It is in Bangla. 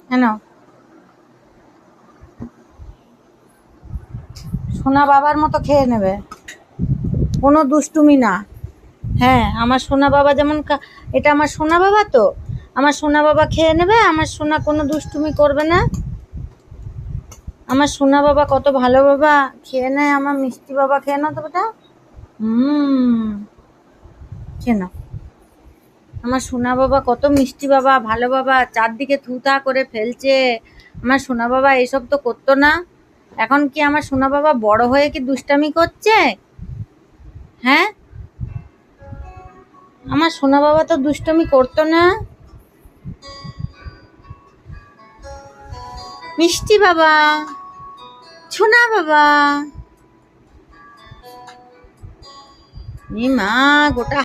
কেন সোনা বাবার মতো খেয়ে নেবে, কোনো দুষ্টুমি না। হ্যাঁ, আমার সোনা বাবা যেমন এটা আমার সোনা বাবা, তো আমার সোনা বাবা খেয়ে নেবে, আমার সোনা কোনো দুষ্টুমি করবে না। আমার সোনা বাবা কত ভালো বাবা, খেয়ে নেয়। আমার মিষ্টি বাবা খেয়ে নাও তো বেটা। খেয়ে নাও। আমার সোনা বাবা কত মিষ্টি বাবা, ভালো বাবা, চারদিকে থুথা করে ফেলছে। আমার সোনা বাবা এসব তো করতো না। এখন কি আমার সোনা বাবা বড় হয়ে কি দুষ্টামি করছে? হ্যাঁ, আমার সোনা বাবা তো দুষ্টুমি করতো না। মিষ্টি বাবা, সোনা বাবা, মা গোটা